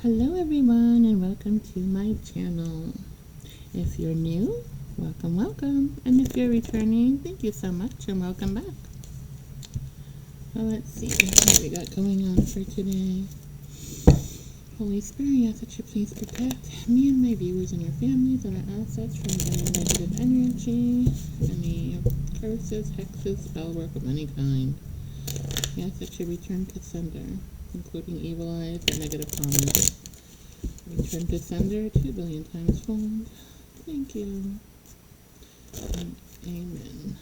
Hello everyone and welcome to my channel. If you're new, welcome. And if you're returning, thank you so much and welcome back. Well, let's see what we got going on for today. Holy Spirit, I ask that you please protect me and my viewers and your families and our assets from any negative energy, any curses, hexes, spell work of any kind. I ask that you return to sender, including evil eyes and negative comments. Return to sender 2 billion times fold. Thank you. And amen.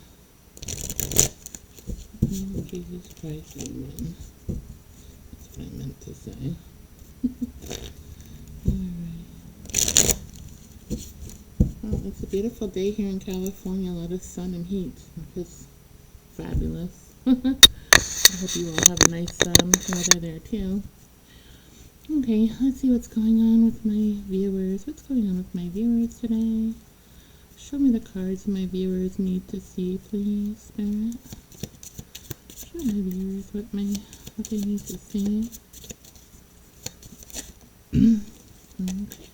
Oh, Jesus Christ, amen. That's what I meant to say. Alright. Well, it's a beautiful day here in California. A lot of sun and heat, which is fabulous. I hope you all have a nice weather there too. Okay, let's see what's going on with my viewers. What's going on with my viewers today? Show me the cards my viewers need to see, please, Spirit. Show my viewers what they need to see. Okay.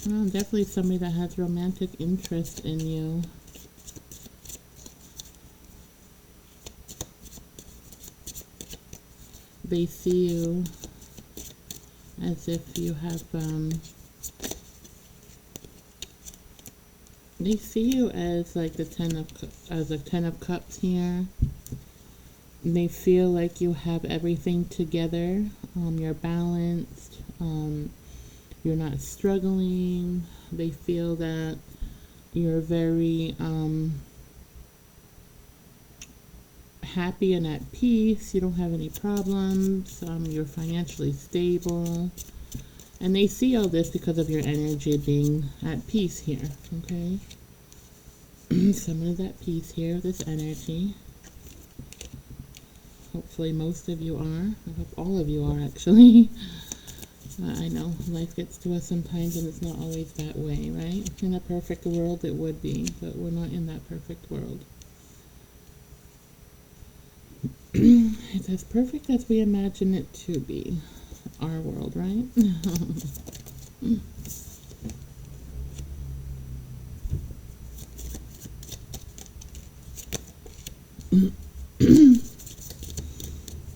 Well, definitely somebody that has romantic interest in you. They see you as if you have, they see you as like the Ten of Cups here. They feel like you have everything together. You're balanced. You're not struggling. They feel that you're very, happy and at peace. You don't have any problems. You're financially stable, and they see all this because of your energy being at peace here. Okay. Someone is at peace here with this energy. Hopefully most of you are. I hope all of you are, actually. I know life gets to us sometimes and it's not always that way, right? In a perfect world it would be, but we're not in that perfect world. It's as perfect as we imagine it to be. Our world, right?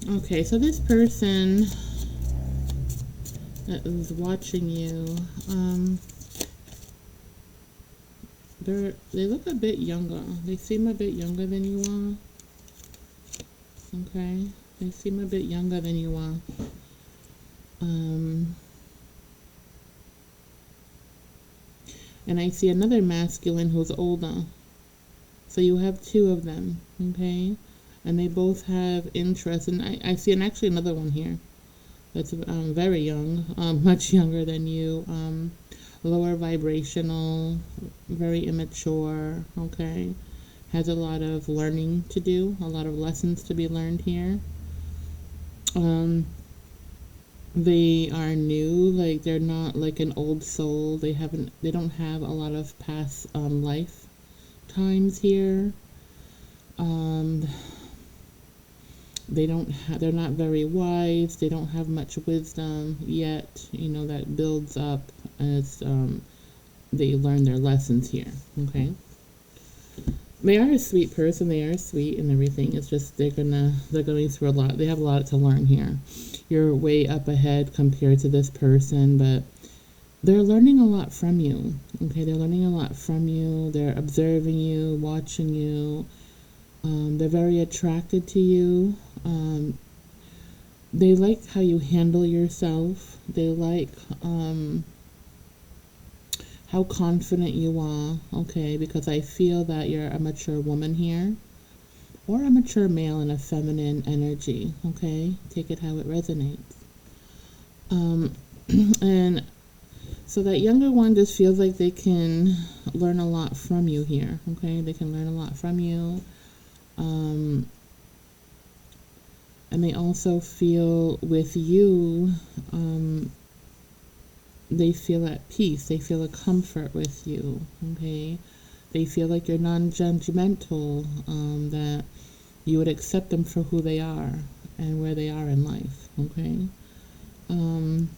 Okay, so this person that is watching you, they look a bit younger. They seem a bit younger than you are. Okay, they seem a bit younger than you are. And I see another masculine who's older. So you have two of them, okay? And they both have interest. And I see actually another one here that's very young, much younger than you, lower vibrational, very immature, okay? Has a lot of learning to do, a lot of lessons to be learned here. They are new, like they're not like an old soul. They don't have a lot of past life times here. They're not very wise. They don't have much wisdom yet, that builds up as they learn their lessons here. Okay. They are a sweet person. They are sweet and everything. It's just they're going through a lot. They have a lot to learn here. You're way up ahead compared to this person, but they're learning a lot from you. Okay, they're learning a lot from you. They're observing you, watching you. They're very attracted to you. They like how you handle yourself. They like how confident you are, okay, because I feel that you're a mature woman here, or a mature male in a feminine energy, okay? Take it how it resonates. And so that younger one just feels like they can learn a lot from you here, okay? They can learn a lot from you. And they also feel with you, they feel at peace. They feel a comfort with you, okay? They feel like you're non-judgmental, that you would accept them for who they are and where they are in life, okay? Um,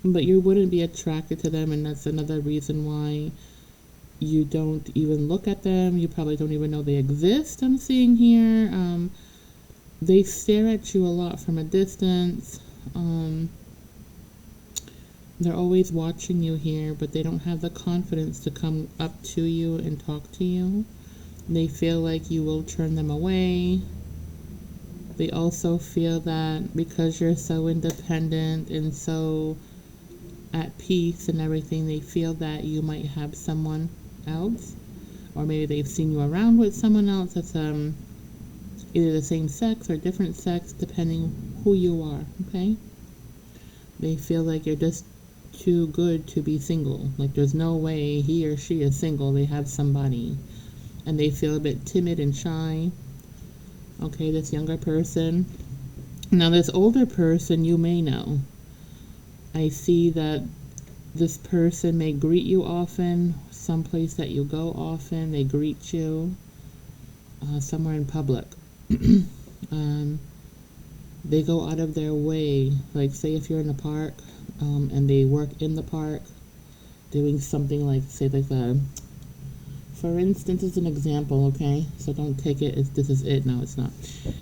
but you wouldn't be attracted to them, and that's another reason why you don't even look at them. You probably don't even know they exist, I'm seeing here. They stare at you a lot from a distance. They're always watching you here, but they don't have the confidence to come up to you and talk to you. They feel like you will turn them away. They also feel that because you're so independent and so at peace and everything, they feel that you might have someone else, or maybe they've seen you around with someone else that's either the same sex or different sex, depending who you are, okay? They feel like you're just too good to be single. Like there's no way he or she is single. They have somebody. And they feel a bit timid and shy. Okay, this younger person. Now this older person you may know. I see that this person may greet you often, someplace that you go often, they greet you somewhere in public. They go out of their way, like say if you're in a park and they work in the park doing something like, say like for instance, as an example, okay, so don't take it as this is it. No, it's not.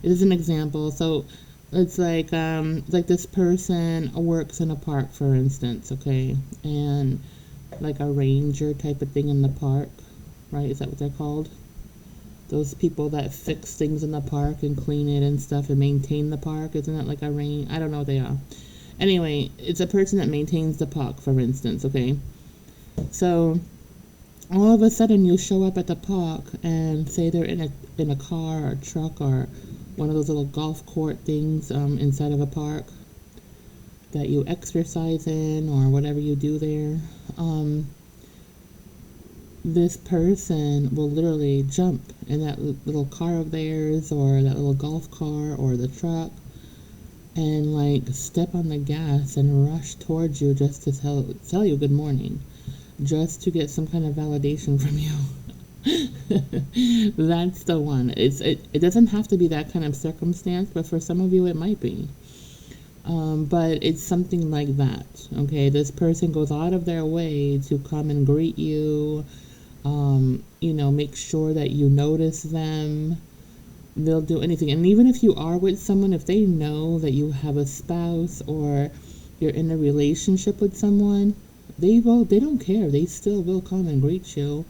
It is an example. So it's like this person works in a park, for instance, okay, and like a ranger type of thing in the park, right? Is that what they're called? Those people that fix things in the park and clean it and stuff and maintain the park. Isn't that like a I don't know what they are. Anyway, it's a person that maintains the park, for instance, okay? So all of a sudden you show up at the park and say they're in a car or a truck or one of those little golf court things inside of a park that you exercise in or whatever you do there. This person will literally jump in that little car of theirs or that little golf car or the truck and like step on the gas and rush towards you just to tell you good morning, just to get some kind of validation from you. That's the one. It doesn't have to be that kind of circumstance, but for some of you it might be. But it's something like that. Okay, this person goes out of their way to come and greet you. Make sure that you notice them. They'll do anything. And even if you are with someone, if they know that you have a spouse or you're in a relationship with someone, they don't care. They still will come and greet you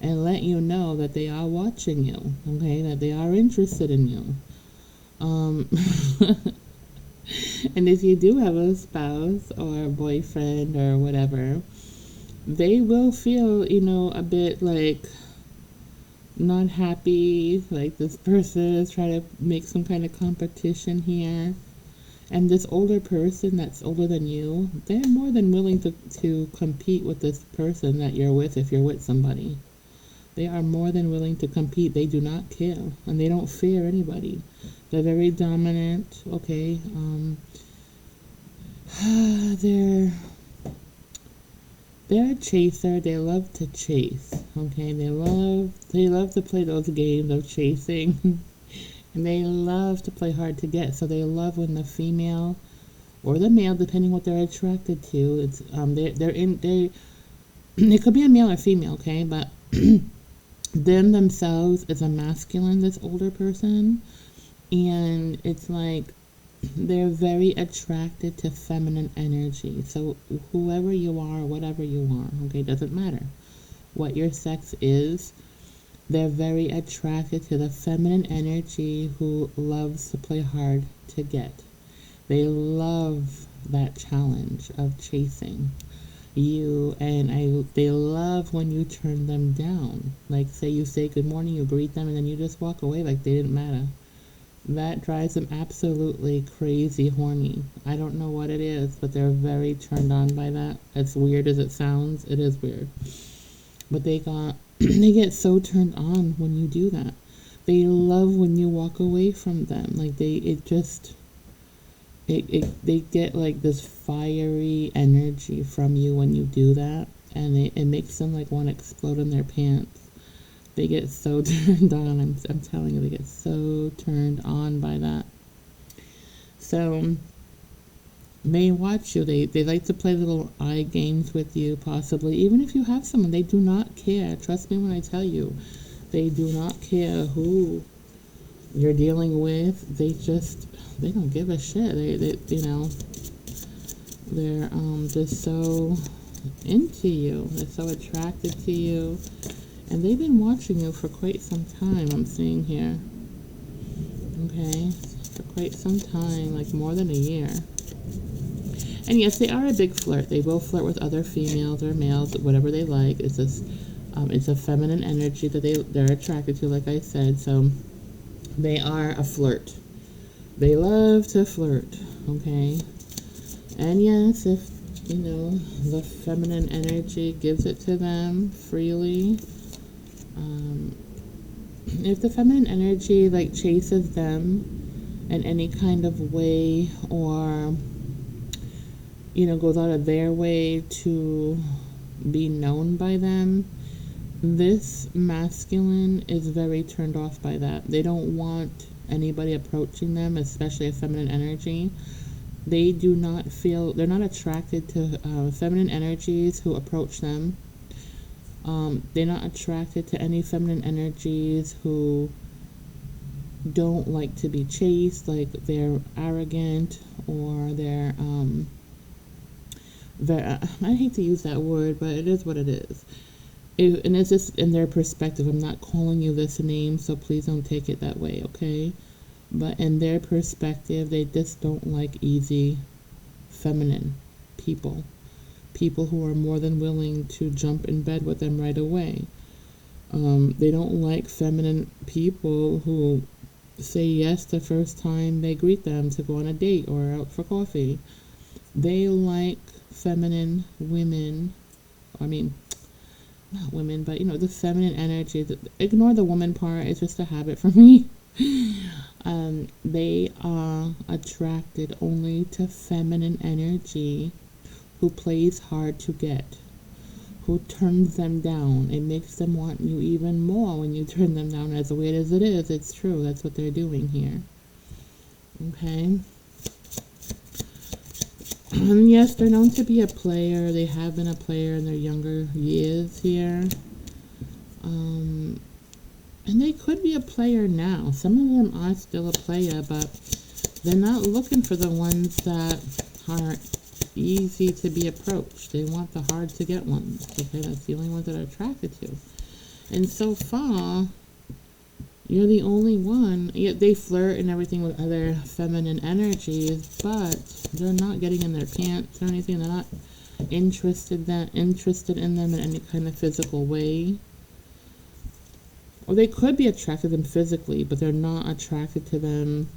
and let you know that they are watching you, okay, that they are interested in you. And if you do have a spouse or a boyfriend or whatever, they will feel, a bit like not happy, like this person is trying to make some kind of competition here. And this older person that's older than you, they're more than willing to compete with this person that you're with if you're with somebody. They are more than willing to compete. They do not care, and they don't fear anybody. They're very dominant, okay? They're a chaser. They love to chase, okay? They love to play those games of chasing. And they love to play hard to get. So they love when the female or the male, depending what they're attracted to, it's it could be a male or female, okay? But them themselves is a masculine, this older person, and it's like they're very attracted to feminine energy. So whoever you are, whatever you are, okay, doesn't matter what your sex is. They're very attracted to the feminine energy who loves to play hard to get. They love that challenge of chasing you, and they love when you turn them down. Like say you say good morning, you greet them, and then you just walk away like they didn't matter. That drives them absolutely crazy horny. I don't know what it is, but they're very turned on by that. As weird as it sounds, it is weird. But they get so turned on when you do that. They love when you walk away from them. Like they get like this fiery energy from you when you do that, and it makes them like want to explode in their pants. They get so turned on. I'm telling you, they get so turned on by that. So they watch you. They like to play little eye games with you, possibly. Even if you have someone, they do not care. Trust me when I tell you. They do not care who you're dealing with. They don't give a shit. They're just so into you. They're so attracted to you. And they've been watching you for quite some time, I'm seeing here. Okay, for quite some time, like more than a year. And yes, they are a big flirt. They will flirt with other females or males, whatever they like. It's just, it's a feminine energy that they're attracted to, like I said. So they are a flirt. They love to flirt, okay? And yes, if, the feminine energy gives it to them freely, if the feminine energy, like, chases them in any kind of way or, goes out of their way to be known by them, this masculine is very turned off by that. They don't want anybody approaching them, especially a feminine energy. They're not attracted to feminine energies who approach them. They're not attracted to any feminine energies who don't like to be chased, like they're arrogant or they're I hate to use that word, but it is what it is. And it's just in their perspective. I'm not calling you this name, so please don't take it that way, okay? But in their perspective, they just don't like easy, feminine people. People who are more than willing to jump in bed with them right away. They don't like feminine people who say yes the first time they greet them to go on a date or out for coffee. They like feminine women. I mean, not women, but the feminine energy. Ignore the woman part. It's just a habit for me. They are attracted only to feminine energy who plays hard to get, who turns them down. It makes them want you even more when you turn them down. As weird as it is, it's true. That's what they're doing here. Okay? Yes, they're known to be a player. They have been a player in their younger years here. And they could be a player now. Some of them are still a player, but they're not looking for the ones that are easy to be approached. They want the hard to get ones. Okay, that's the only ones that are attracted to. And so far, you're the only one. Yet they flirt and everything with other feminine energies, but they're not getting in their pants or anything. They're not interested in them in any kind of physical way. Or they could be attracted to them physically, but they're not attracted to them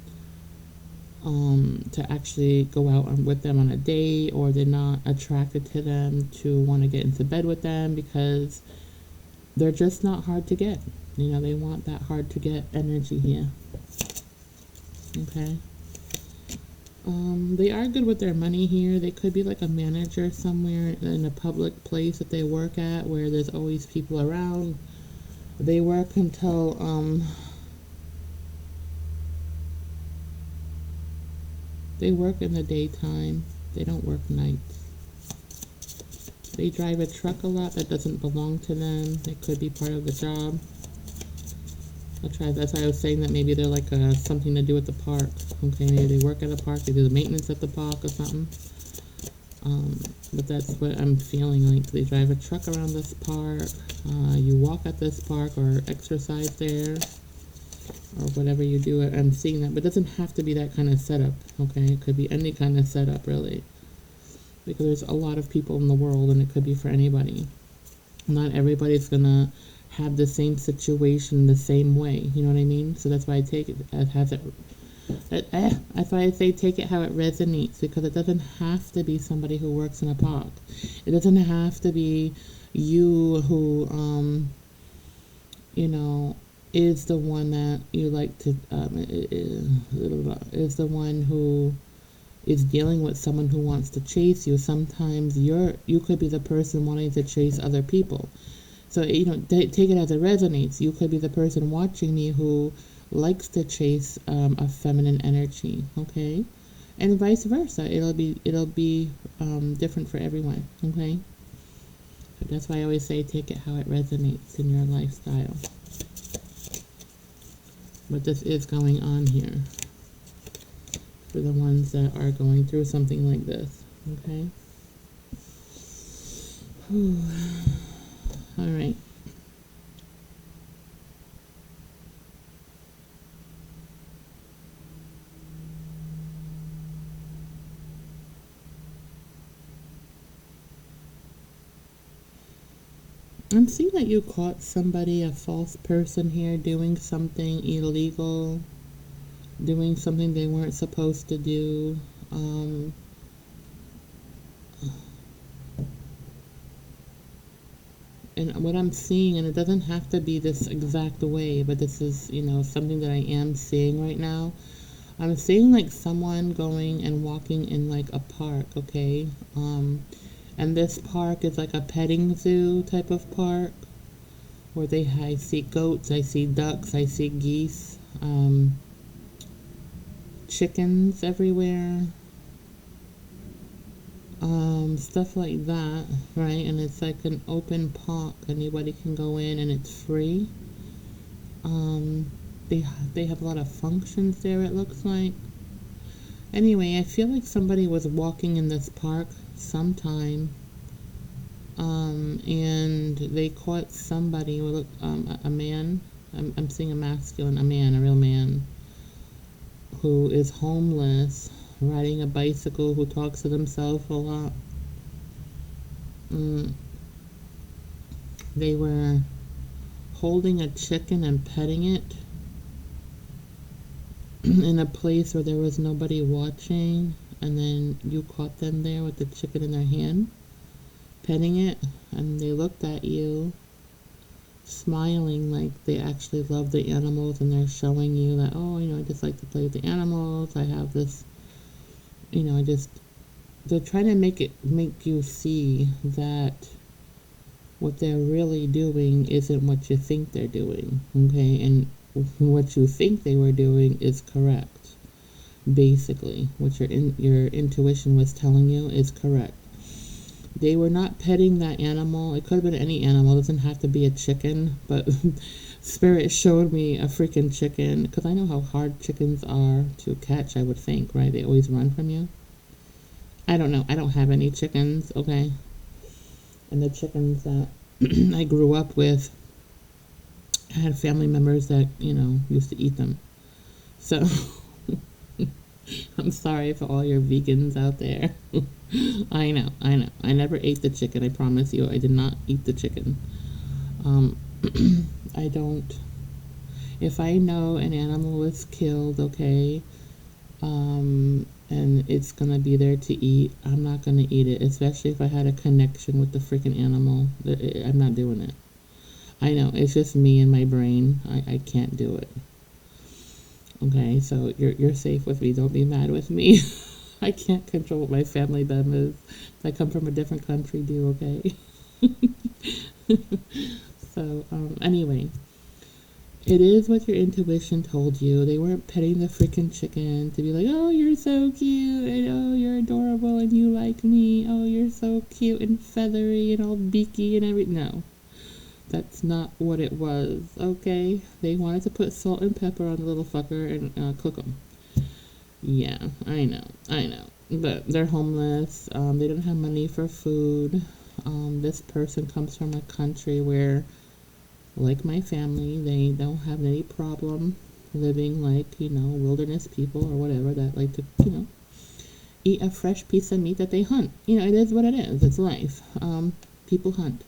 to actually go out with them on a date, or they're not attracted to them to want to get into bed with them because they're just not hard to get. They want that hard to get energy here. Okay. They are good with their money here. They could be like a manager somewhere in a public place that they work at where there's always people around. They work until they work in the daytime. They don't work nights. They drive a truck a lot that doesn't belong to them. It could be part of the job. That's why I was saying that maybe they're like something to do with the park. Okay, maybe they work at a park. They do the maintenance at the park or something. But that's what I'm feeling like. They drive a truck around this park. You walk at this park or exercise there, or whatever you do. I'm seeing that, but it doesn't have to be that kind of setup. Okay, it could be any kind of setup really, because there's a lot of people in the world, and it could be for anybody. Not everybody's gonna have the same situation the same way. You know what I mean? So that's why I take it as that's why I say take it how it resonates, because it doesn't have to be somebody who works in a park. It doesn't have to be you who is the one that you like to is the one who is dealing with someone who wants to chase you. Sometimes you could be the person wanting to chase other people. So, take it as it resonates. You could be the person watching me who likes to chase a feminine energy, okay? And vice versa. It'll be different for everyone, okay? So that's why I always say take it how it resonates in your lifestyle. But this is going on here for the ones that are going through something like this, okay? All right. I'm seeing that you caught somebody, a false person here, doing something illegal, doing something they weren't supposed to do. And what I'm seeing, and it doesn't have to be this exact way, but this is, something that I am seeing right now. I'm seeing like someone going and walking in like a park, okay? And this park is like a petting zoo type of park where I see goats, I see ducks, I see geese, chickens everywhere, stuff like that, right? And it's like an open park, anybody can go in and it's free. They have a lot of functions there, it looks like. Anyway, I feel like somebody was walking in this park sometime, and they caught somebody, a man. I'm seeing a masculine, a man, a real man, who is homeless, riding a bicycle, who talks to himself a lot. They were holding a chicken and petting it in a place where there was nobody watching, and then you caught them there with the chicken in their hand, petting it, and they looked at you, smiling like they actually love the animals, and they're showing you that, oh, I just like to play with the animals, I have this, they're trying to make you see that what they're really doing isn't what you think they're doing, okay? And what you think they were doing is correct. Basically, what your intuition was telling you is correct. They were not petting that animal. It could have been any animal. It doesn't have to be a chicken, but Spirit showed me a freaking chicken, because I know how hard chickens are to catch, I would think, right? They always run from you. I don't know. I don't have any chickens, okay? And the chickens that I grew up with, I had family members that, used to eat them. So, I'm sorry for all your vegans out there. I know. I never ate the chicken, I promise you. I did not eat the chicken. I don't. If I know an animal was killed, okay, and it's gonna be there to eat, I'm not gonna eat it, especially if I had a connection with the freaking animal. I'm not doing it. I know, it's just me and my brain. I can't do it. Okay, so you're safe with me. Don't be mad with me. I can't control what my family does. I come from a different country, okay? So, anyway, it is what your intuition told you. They weren't petting the freaking chicken to be like, oh, you're so cute, and oh, you're adorable, and you like me. Oh, you're so cute and feathery and all beaky and everything. No. That's not what it was, okay? They wanted to put salt and pepper on the little fucker and cook them. Yeah, I know. But they're homeless. They don't have money for food. This person comes from a country where, like my family, they don't have any problem living like, wilderness people or whatever that like to, eat a fresh piece of meat that they hunt. It is what it is. It's life. People hunt.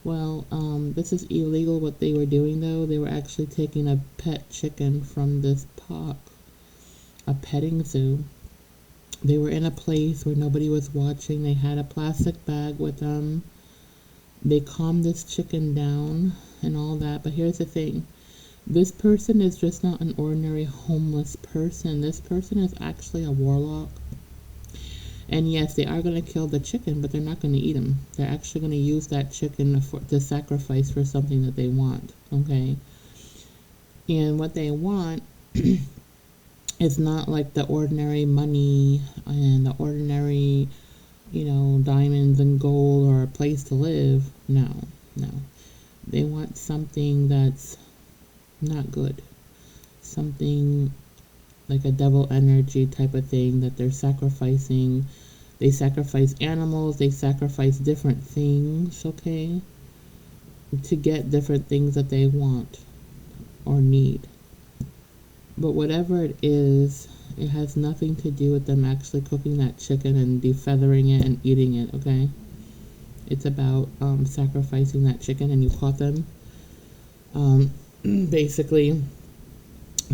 Well, this is illegal what they were doing, though. They were actually taking a pet chicken from this park, a petting zoo. They were in a place where nobody was watching. They had a plastic bag with them. They calmed this chicken down and all that. But here's the thing. This person is just not an ordinary homeless person. This person is actually a warlock. And yes, they are going to kill the chicken, but they're not going to eat them. They're actually going to use that chicken to sacrifice for something that they want, okay? And what they want is not like the ordinary money and the ordinary, diamonds and gold or a place to live. No, no. They want something that's not good. Something like a devil energy type of thing that they're sacrificing. They sacrifice animals, they sacrifice different things, okay, to get different things that they want or need. But whatever it is, it has nothing to do with them actually cooking that chicken and defeathering it and eating it, okay? It's about sacrificing that chicken, and you caught them basically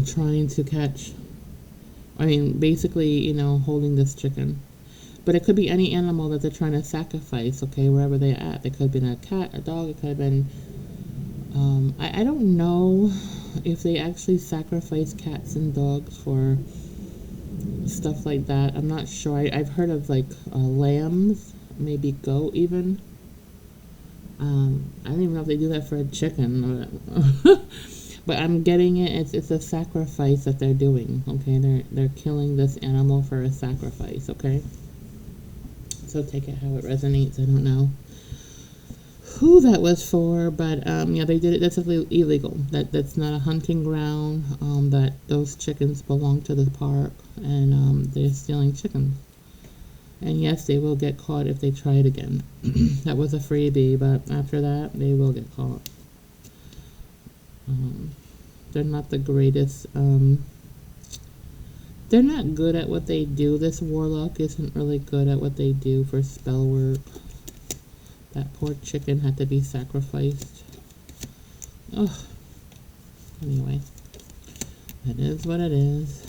trying to catch, basically, holding this chicken. But it could be any animal that they're trying to sacrifice, okay, wherever they're at. It could have been a cat, a dog, it could have been, I don't know if they actually sacrifice cats and dogs for stuff like that. I'm not sure. I've heard of like lambs, maybe goat even. I don't even know if they do that for a chicken. But I'm getting it. It's a sacrifice that they're doing. Okay, they're killing this animal for a sacrifice. Okay. So take it how it resonates. I don't know who that was for, but yeah, they did it. That's illegal. That's not a hunting ground. That those chickens belong to the park, and they're stealing chickens. And yes, they will get caught if they try it again. That was a freebie, but after that, they will get caught. They're not the greatest. They're not good at what they do. This warlock isn't really good at what they do for spell work. That poor chicken had to be sacrificed. Ugh. Anyway, it is what it is.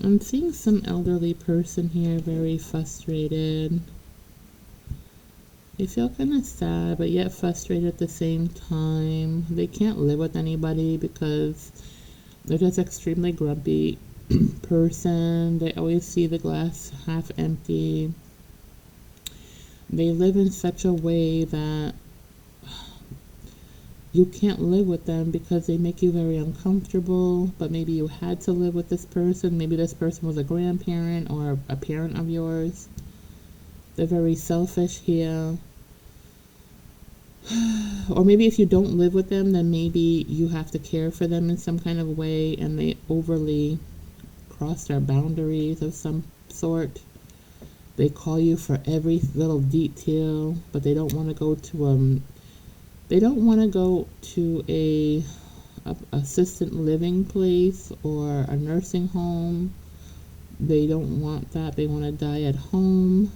I'm seeing some elderly person here, very frustrated. They feel kind of sad, but yet frustrated at the same time. They can't live with anybody because they're just extremely grumpy person. They always see the glass half empty. They live in such a way that you can't live with them because they make you very uncomfortable, but maybe you had to live with this person. Maybe this person was a grandparent or a parent of yours. They're very selfish here. Or maybe if you don't live with them, then maybe you have to care for them in some kind of way, and they overly cross their boundaries of some sort. They call you for every little detail, but they don't want to go to a assisted living place or a nursing home. They don't want that. They want to die at home.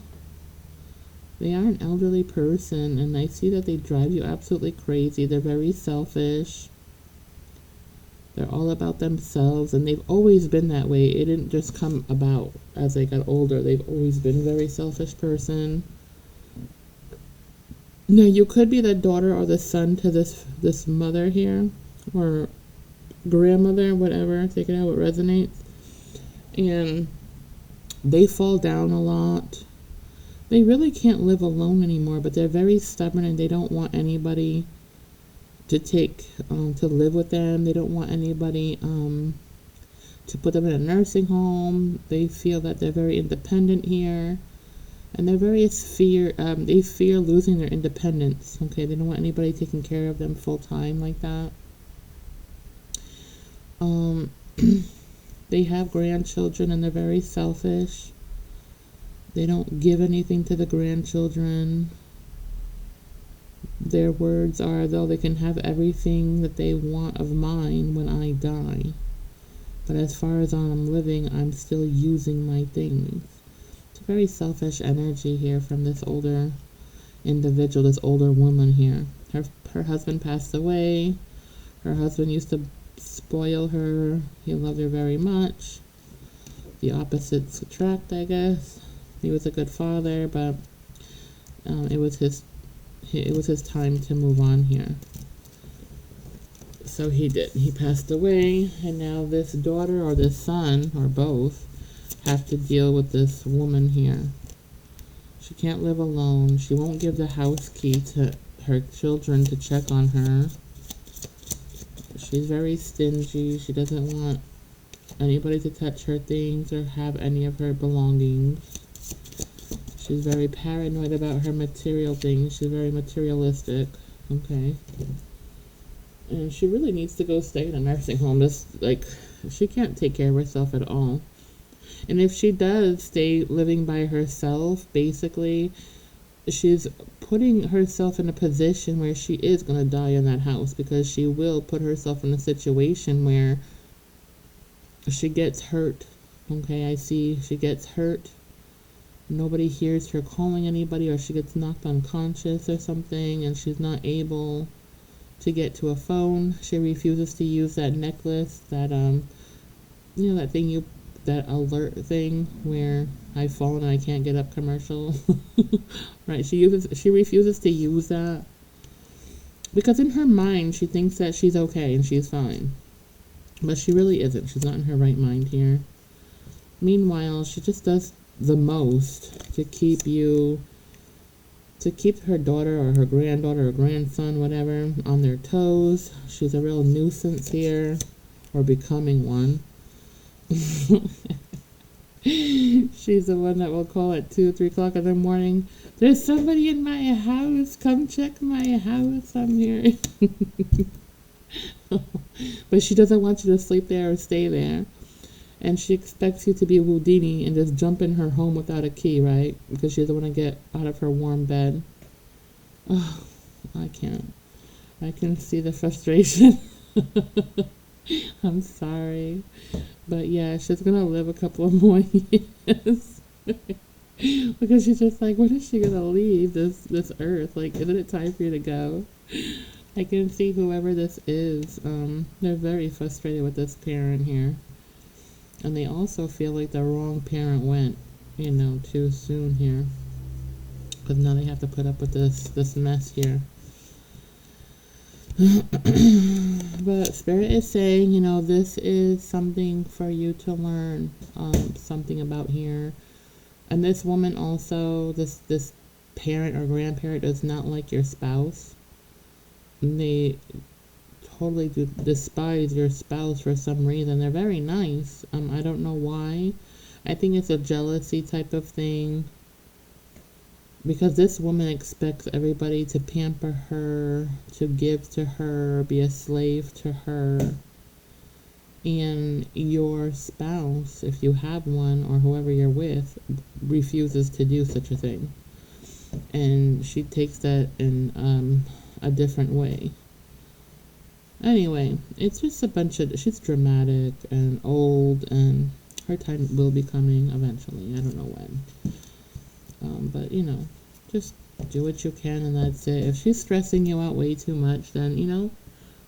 They are an elderly person, and I see that they drive you absolutely crazy. They're very selfish. They're all about themselves, and they've always been that way. It didn't just come about as they got older. They've always been a very selfish person. Now, you could be the daughter or the son to this mother here, or grandmother, whatever. Take it how it resonates. And they fall down a lot. They really can't live alone anymore, but they're very stubborn, and they don't want anybody to to live with them. They don't want anybody to put them in a nursing home. They feel that they're very independent here. And they're very they fear losing their independence. Okay, they don't want anybody taking care of them full time like that. They have grandchildren, and they're very selfish. They don't give anything to the grandchildren. Their words are, though they can have everything that they want of mine when I die, but as far as I'm living, I'm still using my things. Very selfish energy here from this older individual, this older woman here. Her husband passed away. Her husband used to spoil her. He loved her very much. The opposites attract, I guess. He was a good father, but it was his time to move on here. So he did. He passed away, and now this daughter or this son or both have to deal with this woman here. She can't live alone. She won't give the house key to her children to check on her. She's very stingy. She doesn't want anybody to touch her things or have any of her belongings. She's very paranoid about her material things. She's very materialistic. Okay. And she really needs to go stay in a nursing home. She can't take care of herself at all. And if she does stay living by herself, basically, she's putting herself in a position where she is going to die in that house, because she will put herself in a situation where she gets hurt. Okay, I see she gets hurt. Nobody hears her calling anybody, or she gets knocked unconscious or something, and she's not able to get to a phone. She refuses to use that necklace, that that thing that alert thing where I've fallen and I can't get up commercial. Right, she refuses to use that because in her mind she thinks that she's okay and she's fine, but she really isn't. She's not in her right mind here. Meanwhile, she just does the most to keep her daughter or her granddaughter or grandson, whatever, on their toes. She's a real nuisance here, or becoming one. She's the one that will call at 2 or 3 o'clock in the morning. There's somebody in my house. Come check my house. I'm here. But she doesn't want you to sleep there or stay there. And she expects you to be Houdini and just jump in her home without a key, right? Because she doesn't want to get out of her warm bed. Oh, I can't. I can see the frustration. I'm sorry. But yeah, she's going to live a couple of more years. Because she's just like, when is she going to leave this earth? Like, isn't it time for you to go? I can see whoever this is. They're very frustrated with this parent here. And they also feel like the wrong parent went, too soon here. Because now they have to put up with this mess here. But Spirit is saying, this is something for you to learn something about here. And this woman also, this parent or grandparent does not like your spouse. And they totally do despise your spouse for some reason. They're very nice. I don't know why. I think it's a jealousy type of thing. Because this woman expects everybody to pamper her, to give to her, be a slave to her. And your spouse, if you have one, or whoever you're with, refuses to do such a thing. And she takes that in a different way. Anyway, it's just she's dramatic and old, and her time will be coming eventually. I don't know when. But, just do what you can, and that's it. If she's stressing you out way too much, then,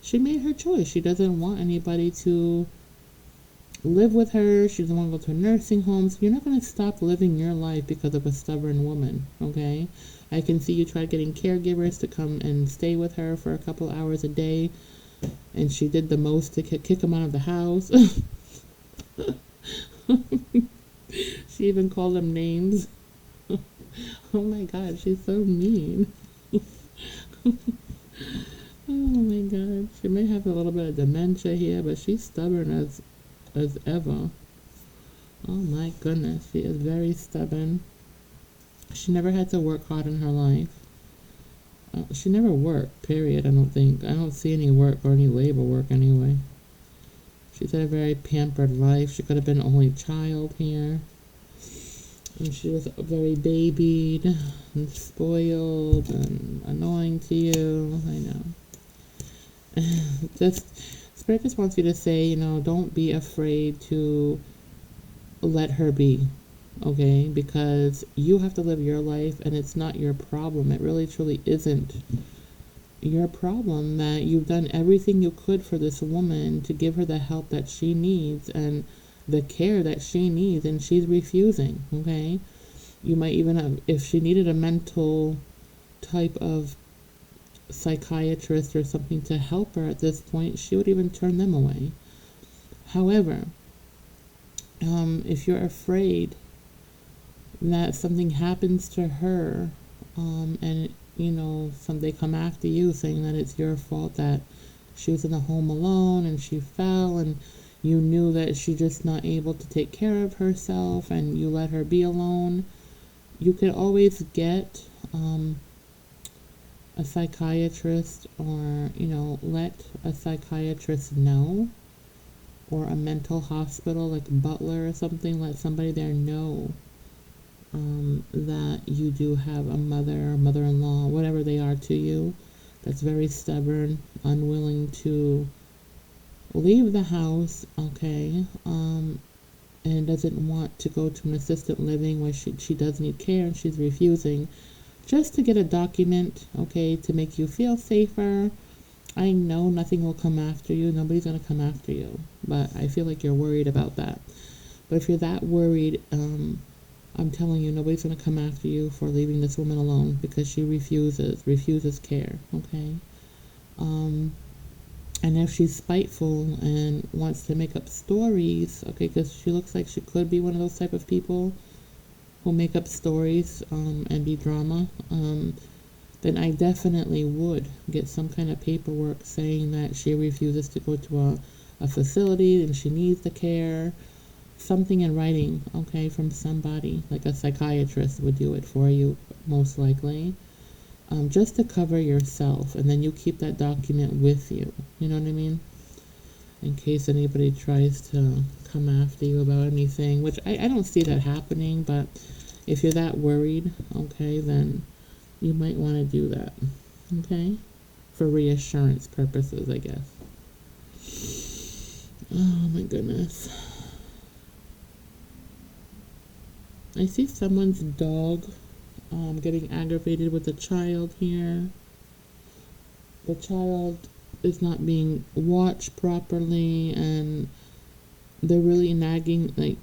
she made her choice. She doesn't want anybody to live with her. She doesn't want to go to a nursing home. So you're not going to stop living your life because of a stubborn woman, okay? I can see you try getting caregivers to come and stay with her for a couple hours a day, and she did the most to kick them out of the house. She even called them names. Oh my God, she's so mean. Oh my God, she may have a little bit of dementia here, but she's stubborn as ever. Oh my goodness, she is very stubborn. She never had to work hard in her life. She never worked, period, I don't think. I don't see any work or any labor work anyway. She's had a very pampered life. She could have been only child here. And she was very babied and spoiled and annoying to you. I know. Spirit just wants you to say, don't be afraid to let her be, okay? Because you have to live your life, and it's not your problem. It really, truly isn't your problem that you've done everything you could for this woman to give her the help that she needs and the care that she needs, and she's refusing, okay? You might even have, if she needed a mental type of psychiatrist or something to help her at this point, she would even turn them away. However, if you're afraid that something happens to her, and they come after you saying that it's your fault, that she was in the home alone and she fell and you knew that she's just not able to take care of herself and you let her be alone, you could always get a psychiatrist, or let a psychiatrist know, or a mental hospital like Butler or something, let somebody there know that you do have a mother or mother-in-law, whatever they are to you, that's very stubborn, unwilling to leave the house, okay, and doesn't want to go to an assisted living where she does need care and she's refusing, just to get a document, okay, to make you feel safer. I know nothing will come after you. Nobody's going to come after you. But I feel like you're worried about that. But if you're that worried, I'm telling you, nobody's going to come after you for leaving this woman alone, because she refuses care, okay? And if she's spiteful and wants to make up stories, okay, because she looks like she could be one of those type of people who make up stories and be drama, then I definitely would get some kind of paperwork saying that she refuses to go to a facility and she needs the care. Something in writing, okay, from somebody, like a psychiatrist would do it for you, most likely, just to cover yourself, and then you keep that document with you, you know what I mean, in case anybody tries to come after you about anything, which I don't see that happening, but if you're that worried, okay, then you might want to do that, okay, for reassurance purposes, I guess. Oh my goodness. I see someone's dog getting aggravated with a child here. The child is not being watched properly, and they're really nagging, like,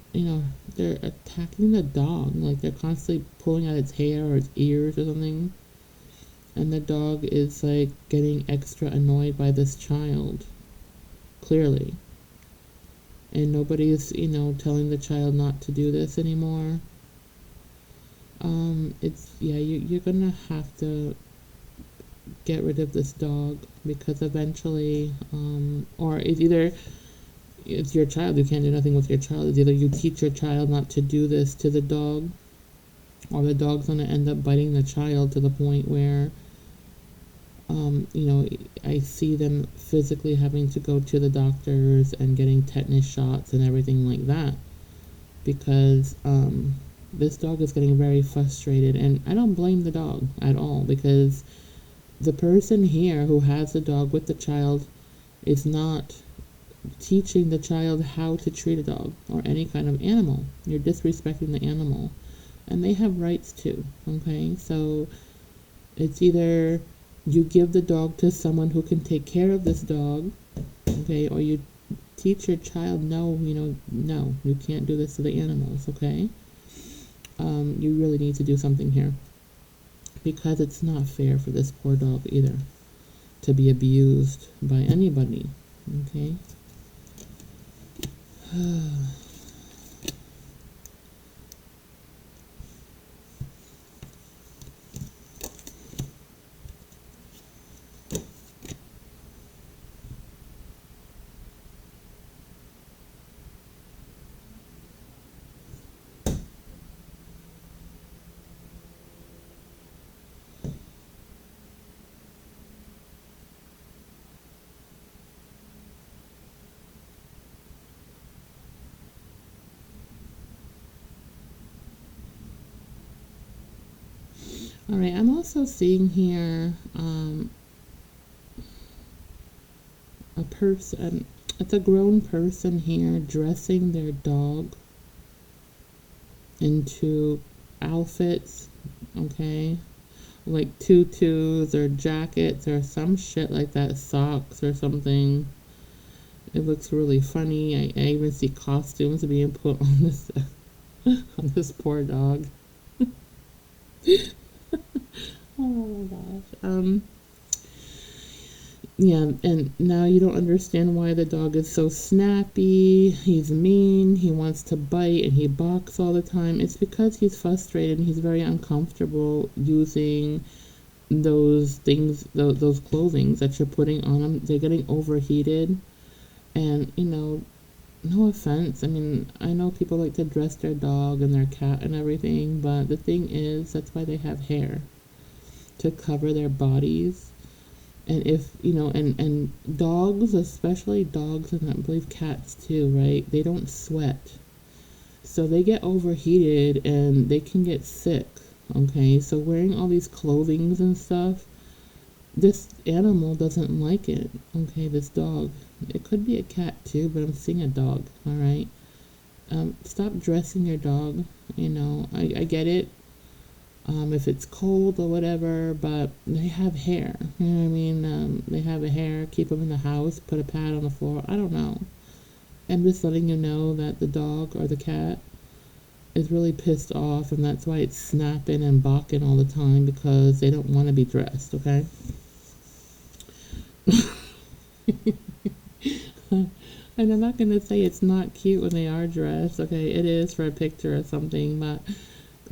they're attacking the dog, like they're constantly pulling at its hair or its ears or something. And the dog is like getting extra annoyed by this child, clearly. And nobody's, telling the child not to do this anymore. You're gonna have to get rid of this dog, because eventually, or it's your child, you can't do nothing with your child. It's either you teach your child not to do this to the dog, or the dog's gonna end up biting the child to the point where, I see them physically having to go to the doctors and getting tetanus shots and everything like that, because, this dog is getting very frustrated, and I don't blame the dog at all, because the person here who has the dog with the child is not teaching the child how to treat a dog or any kind of animal. You're disrespecting the animal, and they have rights too, okay? So it's either you give the dog to someone who can take care of this dog, okay, or you teach your child, no, you can't do this to the animals, okay? You really need to do something here, because it's not fair for this poor dog either to be abused by anybody, okay? All right, I'm also seeing here a person, it's a grown person here dressing their dog into outfits, okay, like tutus or jackets or some shit like that, socks or something. It looks really funny. I even see costumes being put on this on this poor dog. Oh my gosh. Yeah, and now you don't understand why the dog is so snappy. He's mean. He wants to bite and he barks all the time. It's because he's frustrated and he's very uncomfortable using those things, those clothings that you're putting on him. They're getting overheated. And, no offense. I mean, I know people like to dress their dog and their cat and everything, but the thing is, that's why they have hair to cover their bodies. And if, and dogs, especially dogs, and I believe cats too, right? They don't sweat. So they get overheated and they can get sick. Okay, so wearing all these clothings and stuff, this animal doesn't like it. Okay, this dog. It could be a cat too, but I'm seeing a dog. All right. Stop dressing your dog. I get it. If it's cold or whatever, but they have hair. You know what I mean? They have a hair. Keep them in the house. Put a pad on the floor. I don't know. I'm just letting you know that the dog or the cat is really pissed off, and that's why it's snapping and barking all the time because they don't want to be dressed. Okay. And I'm not gonna say it's not cute when they are dressed. Okay, it is for a picture or something, but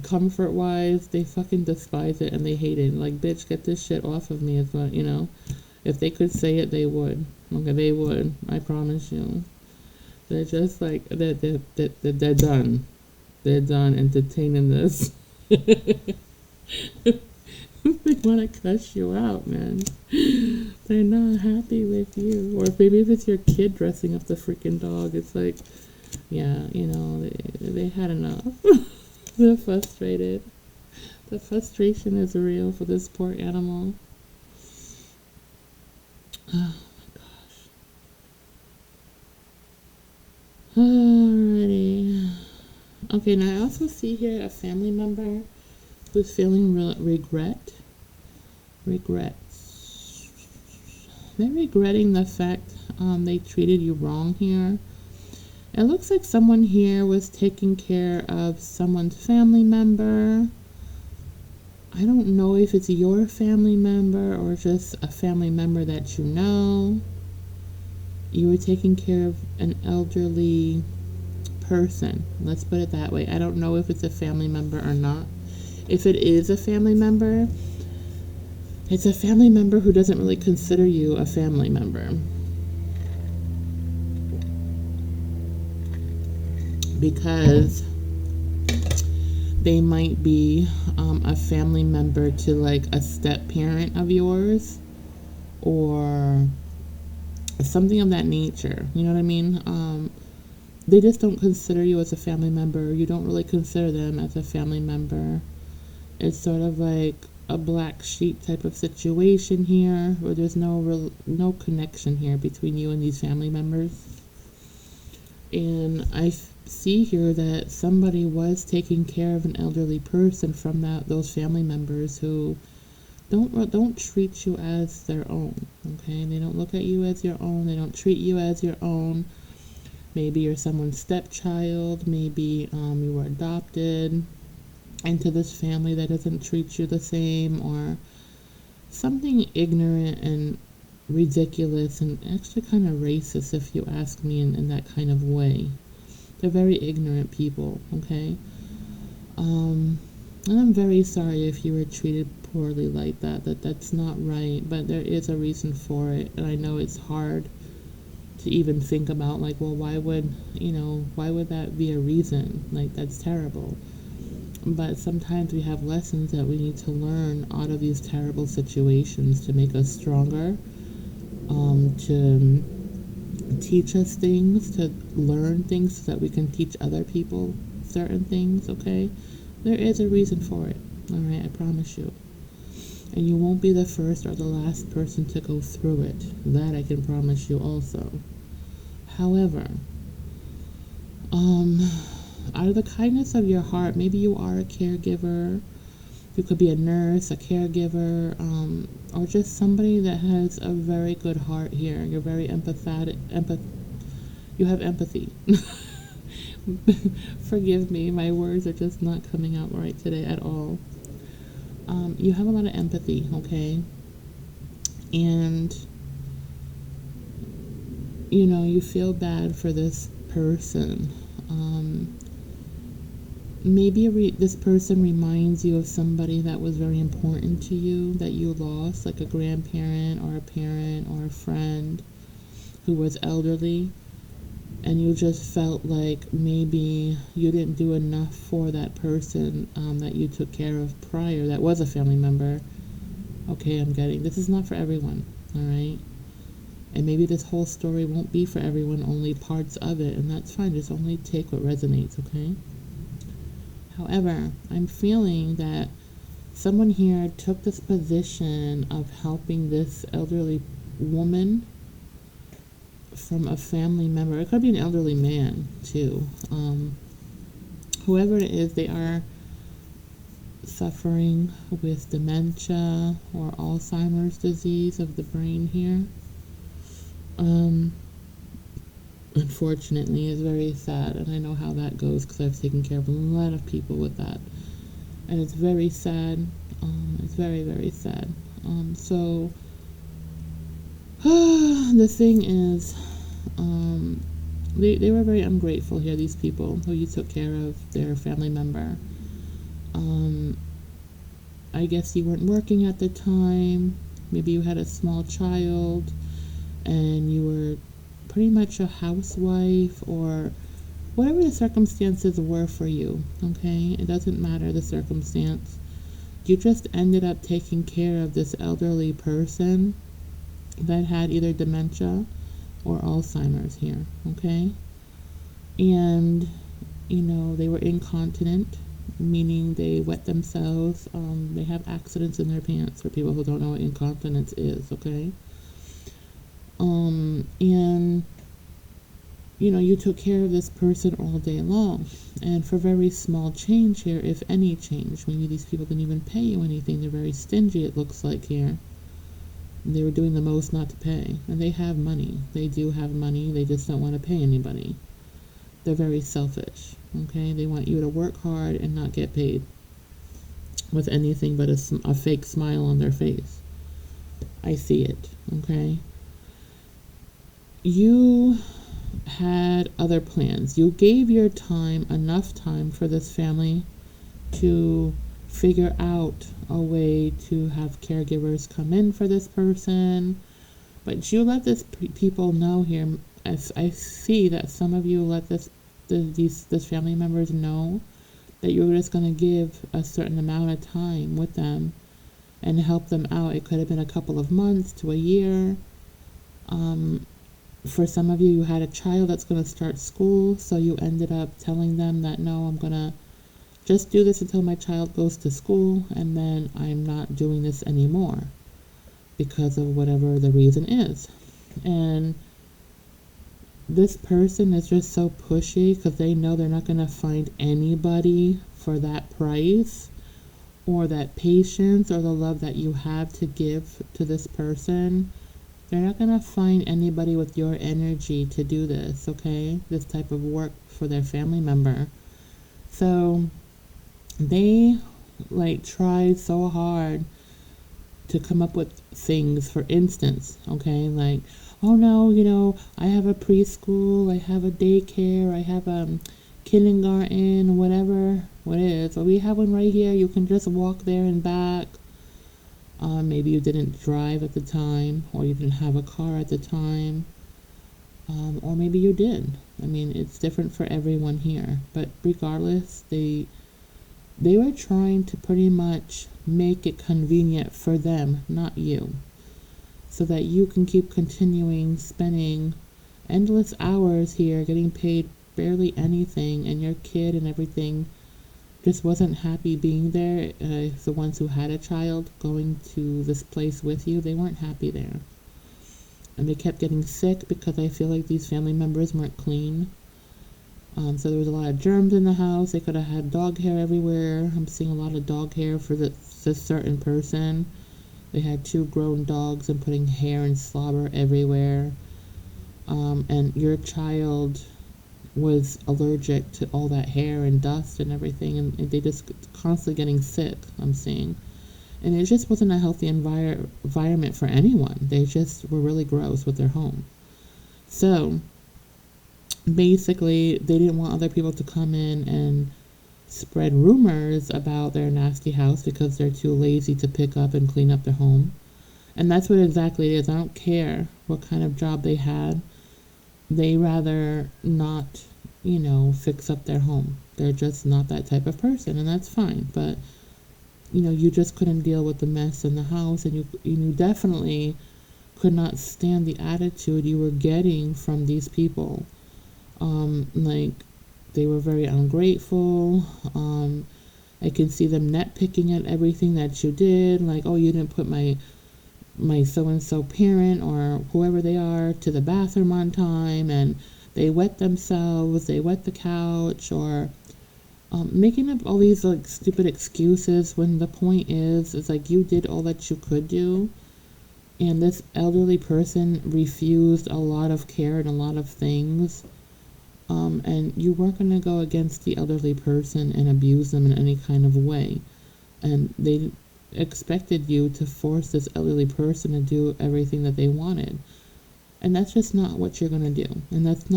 comfort wise, they fucking despise it and they hate it. Like, bitch, get this shit off of me. Is what If they could say it, they would. Okay, they would. I promise you. They're just like they're done. They're done entertaining this. They want to cuss you out, man. They're not happy with you. Or maybe if it's your kid dressing up the freaking dog, it's like, yeah, they had enough. They're frustrated. The frustration is real for this poor animal. Oh my gosh. Alrighty. Okay, now I also see here a family member who's feeling regret. They're regretting the fact they treated you wrong here. It looks like someone here was taking care of someone's family member. I don't know if it's your family member or just a family member that you know. You were taking care of an elderly person. Let's put it that way. I don't know if it's a family member or not. If it is a family member, it's a family member who doesn't really consider you a family member. Because they might be a family member to like a step parent of yours or something of that nature. You know what I mean? They just don't consider you as a family member. You don't really consider them as a family member. It's sort of like a black sheep type of situation here where there's no connection here between you and these family members. And I see here that somebody was taking care of an elderly person from those family members who don't treat you as their own. Okay, they don't look at you as your own. They don't treat you as your own. Maybe you're someone's stepchild. Maybe you were adopted into this family that doesn't treat you the same, or something ignorant and ridiculous and actually kind of racist, if you ask me, in that kind of way. They're very ignorant people, okay? And I'm very sorry if you were treated poorly like that. That's not right, but there is a reason for it, and I know it's hard to even think about, like, well, why would that be a reason? Like, that's terrible. But sometimes we have lessons that we need to learn out of these terrible situations to make us stronger, to teach us things, to learn things so that we can teach other people certain things, okay? There is a reason for it, all right? I promise you. And you won't be the first or the last person to go through it. That I can promise you also. However, out of the kindness of your heart, maybe you are a caregiver. You could be a nurse, a caregiver, or just somebody that has a very good heart here. You're very empathetic. You have empathy. Forgive me, my words are just not coming out right today at all. You have a lot of empathy, okay? And, you feel bad for this person. Maybe this person reminds you of somebody that was very important to you that you lost, like a grandparent or a parent or a friend who was elderly, and you just felt like maybe you didn't do enough for that person that you took care of prior that was a family member. Okay, I'm getting this is not for everyone, all right? And maybe this whole story won't be for everyone, only parts of it, and that's fine. Just only take what resonates, okay? However, I'm feeling that someone here took this position of helping this elderly woman from a family member. It could be an elderly man, too. Whoever it is, they are suffering with dementia or Alzheimer's disease of the brain here. Unfortunately, it's very sad, and I know how that goes because I've taken care of a lot of people with that, and it's very sad. It's very, very sad. So the thing is, they were very ungrateful here, these people who you took care of their family member. I guess you weren't working at the time. Maybe you had a small child and you were pretty much a housewife or whatever the circumstances were for you, okay? It doesn't matter the circumstance. You just ended up taking care of this elderly person that had either dementia or Alzheimer's here, okay? And, they were incontinent, meaning they wet themselves. They have accidents in their pants for people who don't know what incontinence is, okay? And, you took care of this person all day long. And for very small change here, if any change, maybe these people didn't even pay you anything. They're very stingy, it looks like here. And they were doing the most not to pay. And they have money. They do have money. They just don't want to pay anybody. They're very selfish, okay? They want you to work hard and not get paid with anything but a fake smile on their face. I see it, okay? You had other plans. You gave your time, enough time for this family to figure out a way to have caregivers come in for this person. But you let this people know here. I see that some of you let this family members know that you're just going to give a certain amount of time with them and help them out. It could have been a couple of months to a year. For some of you, you had a child that's going to start school, so you ended up telling them that, no, I'm going to just do this until my child goes to school, and then I'm not doing this anymore because of whatever the reason is. And this person is just so pushy because they know they're not going to find anybody for that price or that patience or the love that you have to give to this person. They're not going to find anybody with your energy to do this, okay? This type of work for their family member. So they tried so hard to come up with things. For instance, okay, like, oh no, I have a preschool, I have a daycare, I have a kindergarten, whatever it is. Well, we have one right here. You can just walk there and back. Maybe you didn't drive at the time, or you didn't have a car at the time, or maybe you did. I mean, it's different for everyone here. But regardless, they were trying to pretty much make it convenient for them, not you, so that you can keep continuing spending endless hours here, getting paid barely anything, and your kid and everything just wasn't happy being there. The ones who had a child going to this place with you, they weren't happy there. And they kept getting sick because I feel like these family members weren't clean. So there was a lot of germs in the house. They could have had dog hair everywhere. I'm seeing a lot of dog hair for this certain person. They had 2 grown dogs and putting hair and slobber everywhere. And your child was allergic to all that hair and dust and everything, and they just constantly getting sick, I'm seeing. And it just wasn't a healthy environment for anyone. They just were really gross with their home. So basically, they didn't want other people to come in and spread rumors about their nasty house because they're too lazy to pick up and clean up their home. And that's what exactly it is. I don't care what kind of job they had. They rather not, fix up their home. They're just not that type of person, and that's fine. But, you just couldn't deal with the mess in the house, and you definitely could not stand the attitude you were getting from these people. Like, they were very ungrateful. I can see them nitpicking at everything that you did. Like, oh, you didn't put my so-and-so parent or whoever they are to the bathroom on time, and they wet themselves, they wet the couch, or making up all these like stupid excuses when the point is like you did all that you could do, and this elderly person refused a lot of care and a lot of things, and you weren't going to go against the elderly person and abuse them in any kind of way, and they expected you to force this elderly person to do everything that they wanted, and that's just not what you're going to do, and that's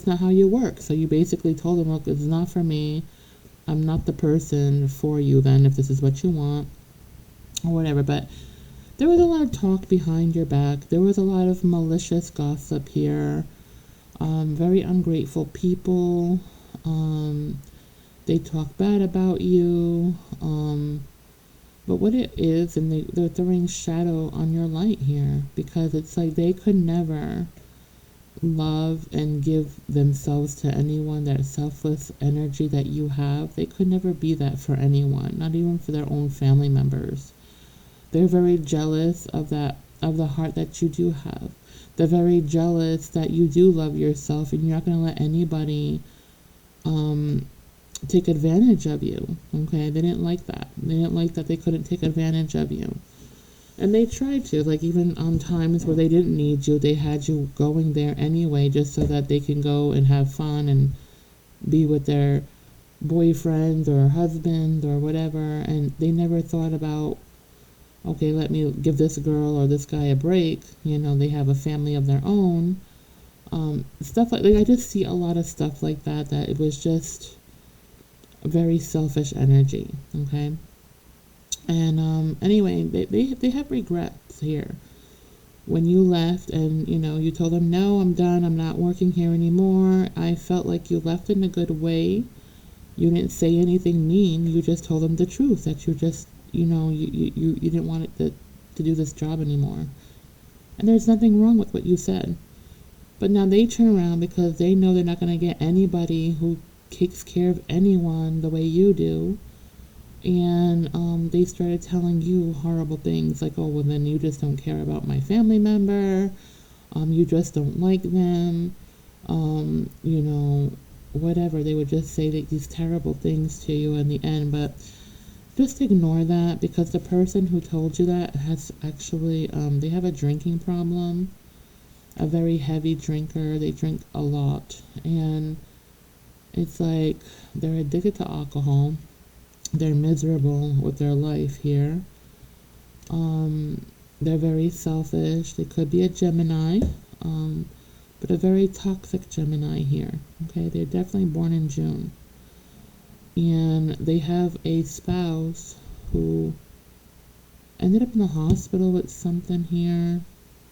not how you work. So you basically told them, look, it's not for me, I'm not the person for you then if this is what you want or whatever. But there was a lot of talk behind your back, there was a lot of malicious gossip here, very ungrateful people, they talk bad about you, but what it is, and they're throwing shadow on your light here, because it's like they could never love and give themselves to anyone. That selfless energy that you have, they could never be that for anyone, not even for their own family members. They're very jealous of the heart that you do have. They're very jealous that you do love yourself, and you're not going to let anybody take advantage of you. Okay, they didn't like that. They couldn't take advantage of you, and they tried to, like, even on times where they didn't need you, they had you going there anyway, just so that they can go and have fun and be with their boyfriend or husband or whatever. And they never thought about, okay, let me give this girl or this guy a break, they have a family of their own. Stuff like I just see a lot of stuff like that it was just very selfish energy. Okay, and anyway, they have regrets here. When you left and you told them, no, I'm done, I'm not working here anymore, I felt like you left in a good way. You didn't say anything mean, you just told them the truth, that you just you didn't want it to do this job anymore, and there's nothing wrong with what you said. But now they turn around, because they know they're not going to get anybody who takes care of anyone the way you do, and they started telling you horrible things like, oh, well, then you just don't care about my family member, you just don't like them, whatever. They would just say these terrible things to you in the end. But just ignore that, because the person who told you that has actually they have a drinking problem, a very heavy drinker. They drink a lot, and it's like they're addicted to alcohol. They're miserable with their life here. They're very selfish. They could be a Gemini, but a very toxic Gemini here. Okay, they're definitely born in June. And they have a spouse who ended up in the hospital with something here.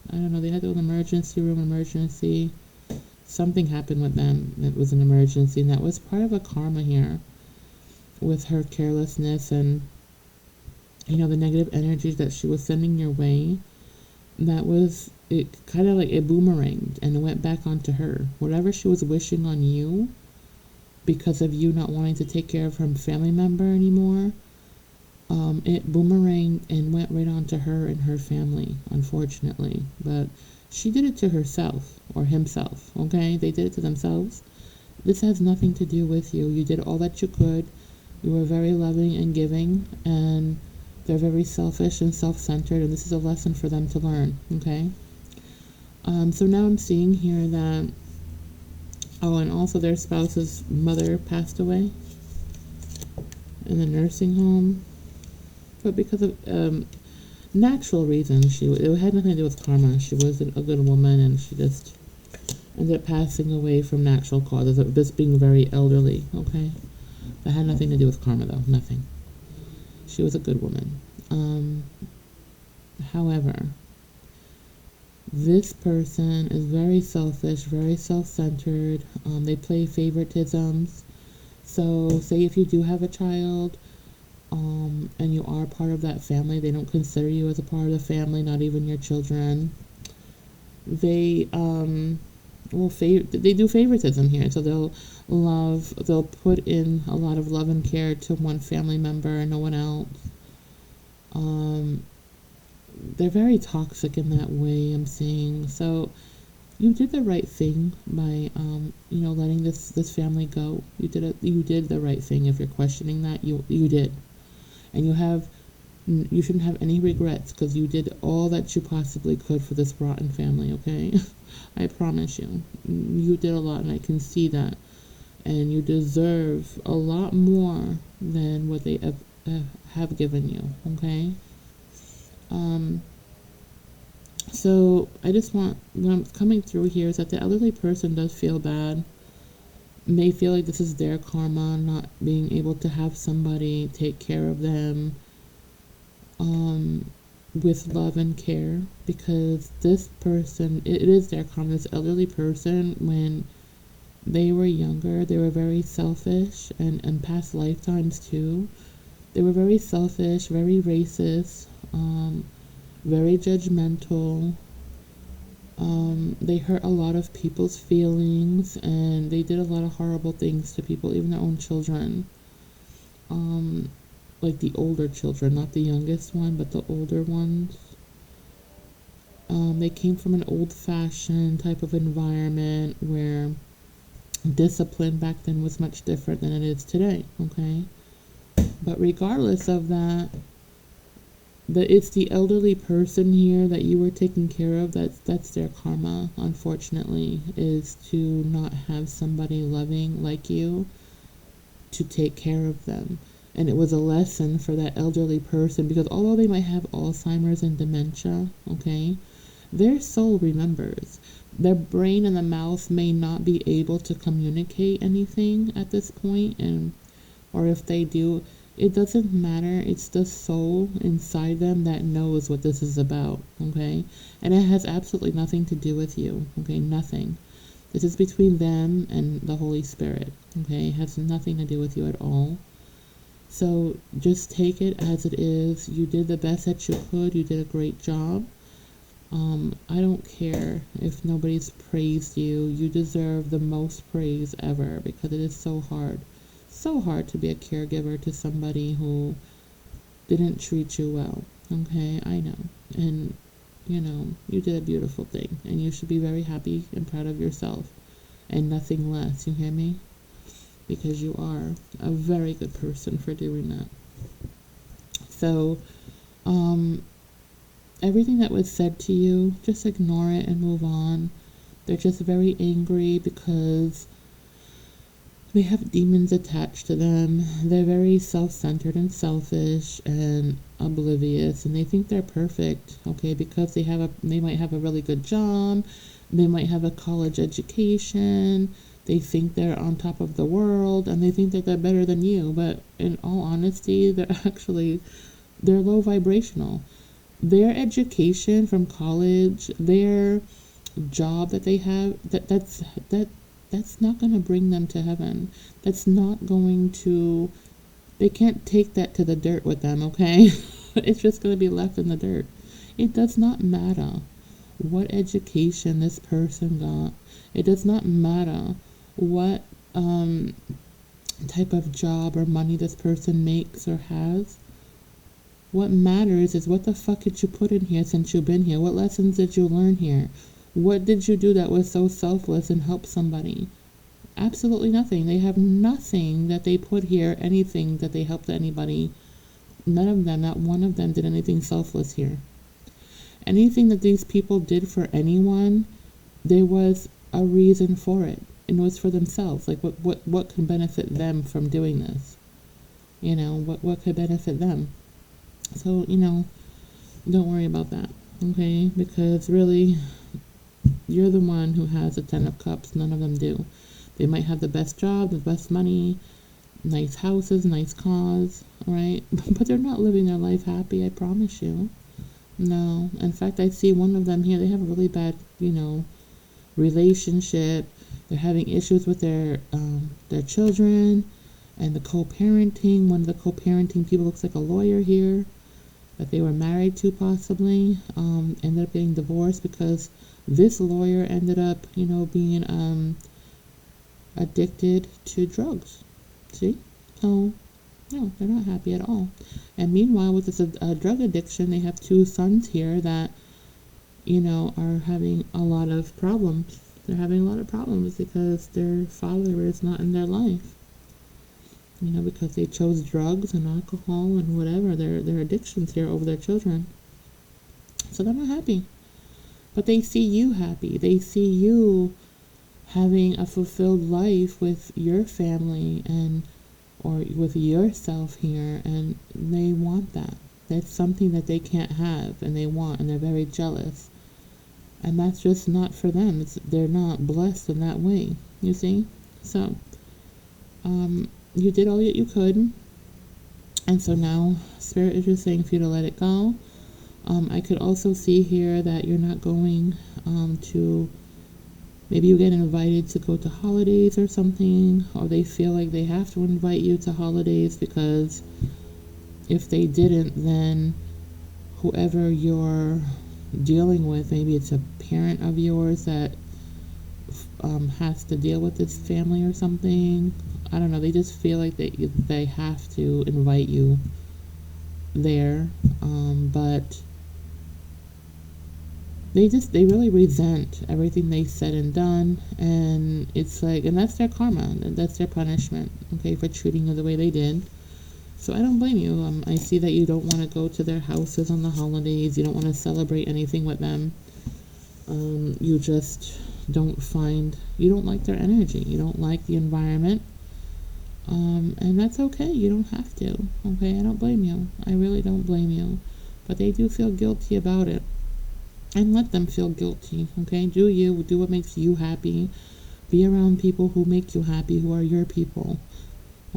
I don't know, they had to go to the emergency room, something happened with them. It was an emergency, and that was part of a karma here with her carelessness and the negative energy that she was sending your way. It kind of like it boomeranged and it went back onto her. Whatever she was wishing on you because of you not wanting to take care of her family member anymore, it boomeranged and went right onto her and her family, unfortunately. But she did it to herself or himself. Okay, they did it to themselves. This has nothing to do with you. You did all that you could. You were very loving and giving, and they're very selfish and self-centered, and this is a lesson for them to learn. Okay, so now I'm seeing here that and also their spouse's mother passed away in the nursing home. but because of natural reasons, it had nothing to do with karma. She wasn't a good woman, and she just ended up passing away from natural causes of just being very elderly. Okay, that had nothing to do with karma, though. Nothing. She was a good woman. However, this person is very selfish, very self-centered. They play favoritisms. So, say if you do have a child, and you are part of that family, they don't consider you as a part of the family, not even your children. They they do favoritism here, so they'll put in a lot of love and care to one family member and no one else. They're very toxic in that way, I'm saying. So you did the right thing by letting this family go. You did the right thing. If you're questioning that, you did. And you shouldn't have any regrets, because you did all that you possibly could for this rotten family, okay? I promise you. You did a lot, and I can see that. And you deserve a lot more than what they have given you, okay? So I just want, what I'm coming through here is that the elderly person does feel bad. They feel like this is their karma, not being able to have somebody take care of them with love and care, because this person, it is their karma. This elderly person, when they were younger, they were very selfish, and past lifetimes too. They were very selfish, very racist, very judgmental. They hurt a lot of people's feelings, and they did a lot of horrible things to people, even their own children. Like the older children, not the youngest one, but the older ones. They came from an old-fashioned type of environment where discipline back then was much different than it is today, okay? But regardless of that, it's the elderly person here that you were taking care of. That's their karma, unfortunately, is to not have somebody loving like you to take care of them. And it was a lesson for that elderly person, because although they might have Alzheimer's and dementia, okay, their soul remembers. Their brain and the mouth may not be able to communicate anything at this point, or if they do, it doesn't matter. It's the soul inside them that knows what this is about, okay? And it has absolutely nothing to do with you, okay? Nothing. This is between them and the Holy Spirit, okay? It has nothing to do with you at all. So just take it as it is. You did the best that you could. You did a great job. I don't care if nobody's praised you. You deserve the most praise ever, because it is so hard. So hard to be a caregiver to somebody who didn't treat you well. Okay, I know. And, you did a beautiful thing. And you should be very happy and proud of yourself. And nothing less, you hear me? Because you are a very good person for doing that. So, everything that was said to you, just ignore it and move on. They're just very angry because they have demons attached to them. They're very self-centered and selfish and oblivious, and they think they're perfect, okay, because they might have a really good job, they might have a college education, they think they're on top of the world, and they think that they're better than you, but in all honesty, they're low vibrational. Their education from college, their job that they have, that's not going to bring them to heaven. That's not going to, they can't take that to the dirt with them, okay? It's just going to be left in the dirt. It does not matter what education this person got. It does not matter what type of job or money this person makes or has. What matters is, what the fuck did you put in here since you've been here? What lessons did you learn here? What did you do that was so selfless and helped somebody? Absolutely nothing. They have nothing that they put here, anything that they helped anybody. None of them, not one of them did anything selfless here. Anything that these people did for anyone, there was a reason for it. And it was for themselves. Like, what can benefit them from doing this? What could benefit them? So, don't worry about that, okay? Because really, you're the one who has the 10 of cups. None of them do. They might have the best job, the best money, nice houses, nice cars, right? But they're not living their life happy, I promise you. No. In fact, I see one of them here. They have a really bad, relationship. They're having issues with their children and the co-parenting. One of the co-parenting people looks like a lawyer here that they were married to possibly. Ended up getting divorced because this lawyer ended up, being addicted to drugs. See? So, no, they're not happy at all. And meanwhile, with this drug addiction, they have two sons here that, are having a lot of problems. They're having a lot of problems because their father is not in their life. Because they chose drugs and alcohol and whatever, their addictions here over their children. So they're not happy. But they see you happy. They see you having a fulfilled life with your family or with yourself here, and they want that. That's something that they can't have and they want, and they're very jealous. And that's just not for them. They're not blessed in that way, you see? So, you did all that you could, and so now Spirit is just saying for you to let it go. I could also see here that you're not going to, maybe you get invited to go to holidays or something, or they feel like they have to invite you to holidays because if they didn't, then whoever you're dealing with, maybe it's a parent of yours that has to deal with this family or something. I don't know. They just feel like they have to invite you there, but they really resent everything they said and done, and it's like, and that's their karma, and that's their punishment, okay, for treating you the way they did. So I don't blame you. I see that you don't want to go to their houses on the holidays. You don't want to celebrate anything with them. You just you don't like their energy. You don't like the environment. And that's okay. You don't have to. Okay, I don't blame you. I really don't blame you. But they do feel guilty about it. And let them feel guilty. Okay, do what makes you happy. Be around people who make you happy, who are your people.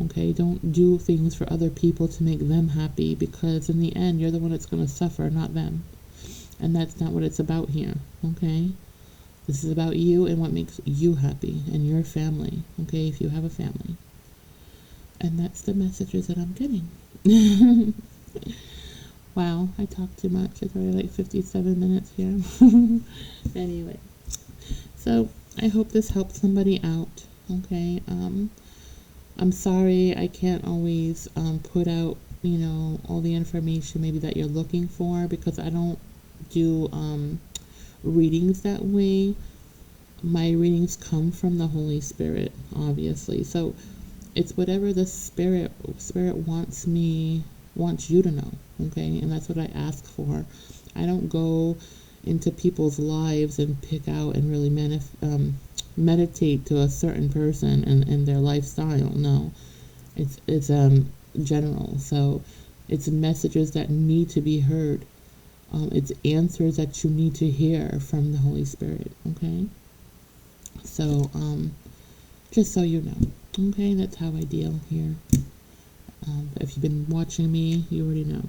Okay, don't do things for other people to make them happy, because in the end, you're the one that's going to suffer, not them. And that's not what it's about here. Okay, this is about you and what makes you happy and your family. Okay, if you have a family. And that's the messages that I'm getting. Wow, I talked too much. It's already like 57 minutes here. Anyway, so I hope this helps somebody out. Okay, I'm sorry I can't always put out, all the information maybe that you're looking for, because I don't do readings that way. My readings come from the Holy Spirit, obviously. So it's whatever the Spirit wants you to know, okay? And that's what I ask for. I don't go into people's lives and pick out and really meditate to a certain person and their lifestyle. No, it's general. So it's messages that need to be heard. It's answers that you need to hear from the Holy Spirit. Okay. So just so you know. Okay, that's how I deal here. If you've been watching me, you already know.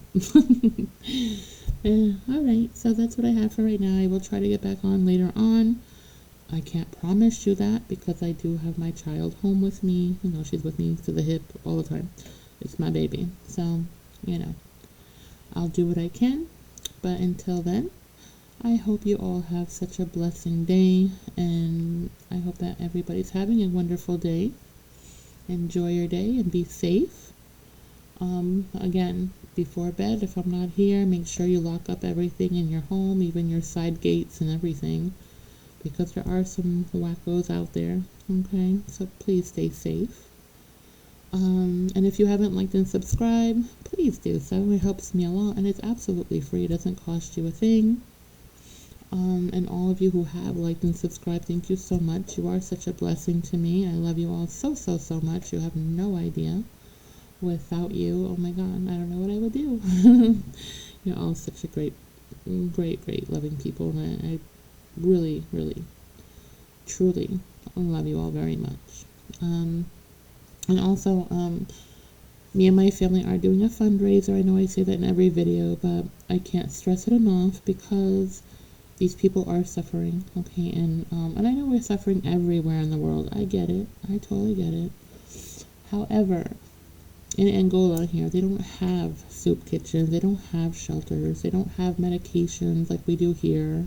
Alright, so that's what I have for right now. I will try to get back on later on. I can't promise you that because I do have my child home with me. She's with me to the hip all the time. It's my baby. So, I'll do what I can. But until then, I hope you all have such a blessing day. And I hope that everybody's having a wonderful day. Enjoy your day and be safe. Again, before bed, if I'm not here, make sure you lock up everything in your home, even your side gates and everything, because there are some wackos out there. Okay, so please stay safe. And if you haven't liked and subscribed, please do so. It helps me a lot, and it's absolutely free. It doesn't cost you a thing. And all of you who have liked and subscribed, thank you so much. You are such a blessing to me. I love you all so, so, so much. You have no idea. Without you, oh my God, I don't know what I would do. You're all such a great, great, loving people, and I really, really, truly love you all very much. And also, me and my family are doing a fundraiser. I know I say that in every video, but I can't stress it enough because these people are suffering, okay? And I know we're suffering everywhere in the world. I get it. I totally get it. However, in Angola here, they don't have soup kitchens. They don't have shelters. They don't have medications like we do here.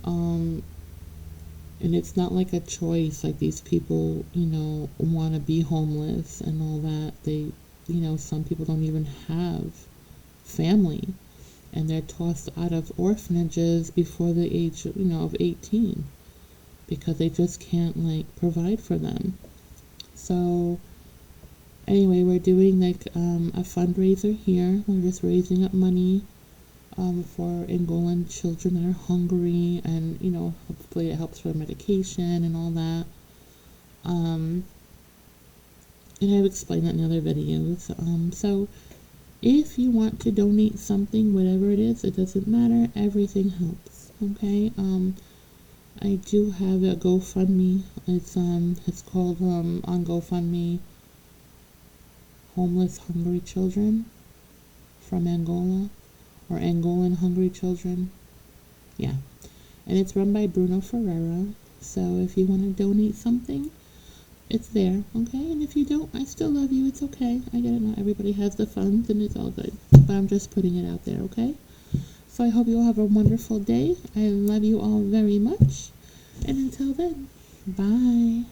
And it's not like a choice, like these people, want to be homeless and all that. They, some people don't even have family, and they're tossed out of orphanages before the age, of 18, because they just can't, provide for them. So, anyway, we're doing, a fundraiser here. We're just raising up money for Angolan children that are hungry, and hopefully it helps for medication and all that. And I've explained that in other videos. So if you want to donate something, whatever it is, it doesn't matter. Everything helps. Okay. I do have a GoFundMe. It's called on GoFundMe, Homeless Hungry Children from Angola, or Angolan Hungry Children. Yeah. And it's run by Bruno Ferreira. So if you want to donate something, it's there, okay? And if you don't, I still love you. It's okay. I get it. Not everybody has the funds, and it's all good. But I'm just putting it out there, okay? So I hope you all have a wonderful day. I love you all very much. And until then, bye.